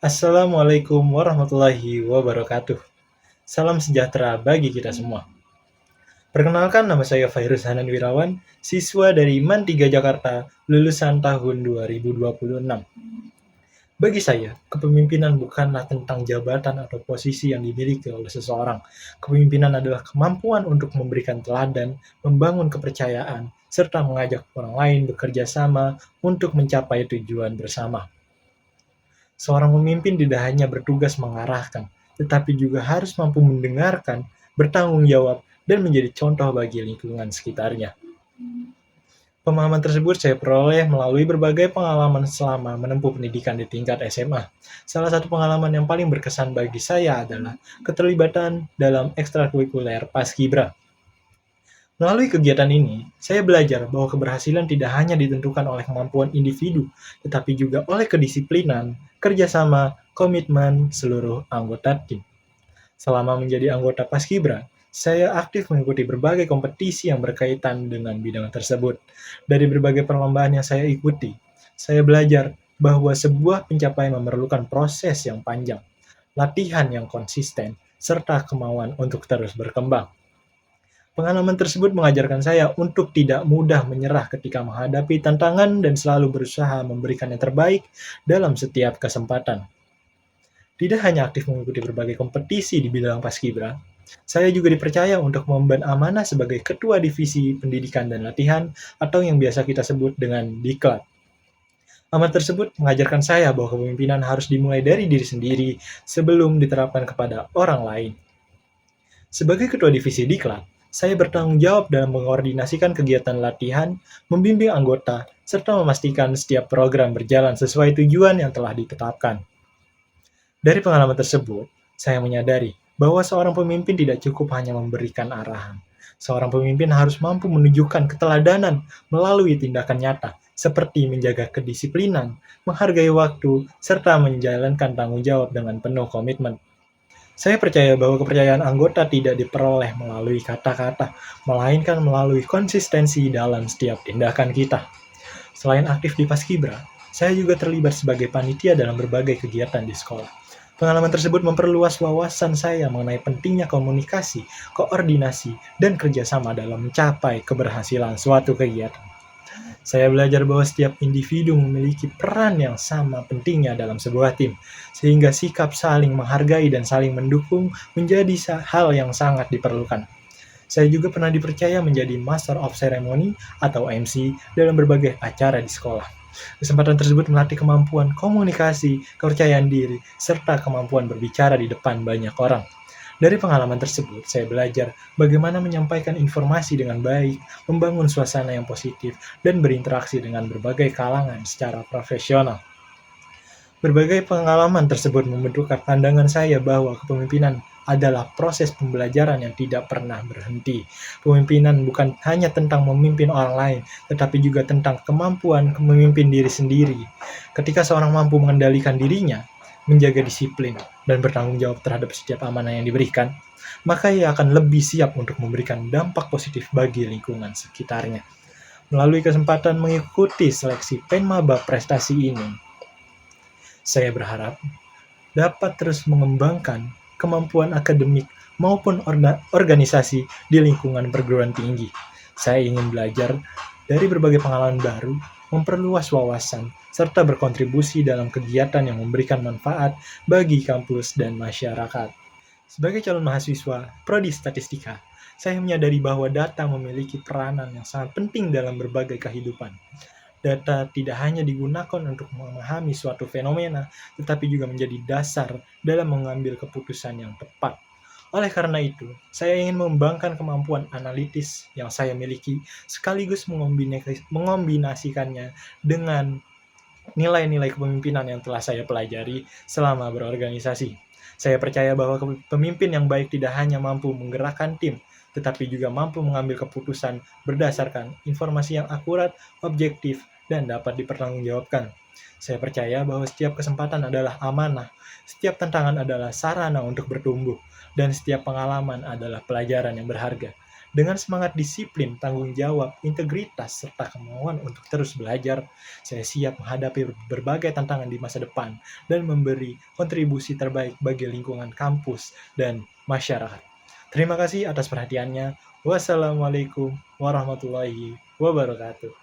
Assalamualaikum warahmatullahi wabarakatuh. Salam sejahtera bagi kita semua. Perkenalkan, nama saya Fairuz Hanan Wirawan, siswa dari MAN 3 Jakarta, lulusan tahun 2026. Bagi saya, kepemimpinan bukanlah tentang jabatan atau posisi yang dimiliki oleh seseorang. Kepemimpinan adalah kemampuan untuk memberikan teladan, membangun kepercayaan, serta mengajak orang lain bekerja sama untuk mencapai tujuan bersama. Seorang pemimpin tidak hanya bertugas mengarahkan, tetapi juga harus mampu mendengarkan, bertanggung jawab, dan menjadi contoh bagi lingkungan sekitarnya. Pemahaman tersebut saya peroleh melalui berbagai pengalaman selama menempuh pendidikan di tingkat SMA. Salah satu pengalaman yang paling berkesan bagi saya adalah keterlibatan dalam ekstrakurikuler Paskibra. Melalui kegiatan ini, saya belajar bahwa keberhasilan tidak hanya ditentukan oleh kemampuan individu, tetapi juga oleh kedisiplinan, kerjasama, komitmen seluruh anggota tim. Selama menjadi anggota Paskibra, saya aktif mengikuti berbagai kompetisi yang berkaitan dengan bidang tersebut. Dari berbagai perlombaan yang saya ikuti, saya belajar bahwa sebuah pencapaian memerlukan proses yang panjang, latihan yang konsisten, serta kemauan untuk terus berkembang. Pengalaman tersebut mengajarkan saya untuk tidak mudah menyerah ketika menghadapi tantangan dan selalu berusaha memberikan yang terbaik dalam setiap kesempatan. Tidak hanya aktif mengikuti berbagai kompetisi di bidang Paskibra, saya juga dipercaya untuk mengemban amanah sebagai Ketua Divisi Pendidikan dan Latihan atau yang biasa kita sebut dengan Diklat. Amanah tersebut mengajarkan saya bahwa kepemimpinan harus dimulai dari diri sendiri sebelum diterapkan kepada orang lain. Sebagai Ketua Divisi Diklat, saya bertanggung jawab dalam mengkoordinasikan kegiatan latihan, membimbing anggota, serta memastikan setiap program berjalan sesuai tujuan yang telah ditetapkan. Dari pengalaman tersebut, saya menyadari bahwa seorang pemimpin tidak cukup hanya memberikan arahan. Seorang pemimpin harus mampu menunjukkan keteladanan melalui tindakan nyata, seperti menjaga kedisiplinan, menghargai waktu, serta menjalankan tanggung jawab dengan penuh komitmen. Saya percaya bahwa kepercayaan anggota tidak diperoleh melalui kata-kata, melainkan melalui konsistensi dalam setiap tindakan kita. Selain aktif di Paskibra, saya juga terlibat sebagai panitia dalam berbagai kegiatan di sekolah. Pengalaman tersebut memperluas wawasan saya mengenai pentingnya komunikasi, koordinasi, dan kerjasama dalam mencapai keberhasilan suatu kegiatan. Saya belajar bahwa setiap individu memiliki peran yang sama pentingnya dalam sebuah tim, sehingga sikap saling menghargai dan saling mendukung menjadi hal yang sangat diperlukan. Saya juga pernah dipercaya menjadi Master of Ceremony atau MC dalam berbagai acara di sekolah. Kesempatan tersebut melatih kemampuan komunikasi, kepercayaan diri, serta kemampuan berbicara di depan banyak orang. Dari pengalaman tersebut, saya belajar bagaimana menyampaikan informasi dengan baik, membangun suasana yang positif, dan berinteraksi dengan berbagai kalangan secara profesional. Berbagai pengalaman tersebut membentuk pandangan saya bahwa kepemimpinan adalah proses pembelajaran yang tidak pernah berhenti. Pemimpinan bukan hanya tentang memimpin orang lain, tetapi juga tentang kemampuan memimpin diri sendiri. Ketika seorang mampu mengendalikan dirinya, menjaga disiplin, dan bertanggung jawab terhadap setiap amanah yang diberikan, maka ia akan lebih siap untuk memberikan dampak positif bagi lingkungan sekitarnya. Melalui kesempatan mengikuti seleksi Penmaba prestasi ini, saya berharap dapat terus mengembangkan kemampuan akademik maupun organisasi di lingkungan perguruan tinggi. Saya ingin belajar dari berbagai pengalaman baru, memperluas wawasan, serta berkontribusi dalam kegiatan yang memberikan manfaat bagi kampus dan masyarakat. Sebagai calon mahasiswa Prodi Statistika, saya menyadari bahwa data memiliki peranan yang sangat penting dalam berbagai kehidupan. Data tidak hanya digunakan untuk memahami suatu fenomena, tetapi juga menjadi dasar dalam mengambil keputusan yang tepat. Oleh karena itu, saya ingin mengembangkan kemampuan analitis yang saya miliki, sekaligus mengombinasikannya dengan nilai-nilai kepemimpinan yang telah saya pelajari selama berorganisasi. Saya percaya bahwa pemimpin yang baik tidak hanya mampu menggerakkan tim, tetapi juga mampu mengambil keputusan berdasarkan informasi yang akurat, objektif, dan dapat dipertanggungjawabkan. Saya percaya bahwa setiap kesempatan adalah amanah, setiap tantangan adalah sarana untuk bertumbuh, dan setiap pengalaman adalah pelajaran yang berharga. Dengan semangat disiplin, tanggung jawab, integritas, serta kemauan untuk terus belajar, saya siap menghadapi berbagai tantangan di masa depan dan memberi kontribusi terbaik bagi lingkungan kampus dan masyarakat. Terima kasih atas perhatiannya. Wassalamualaikum warahmatullahi wabarakatuh.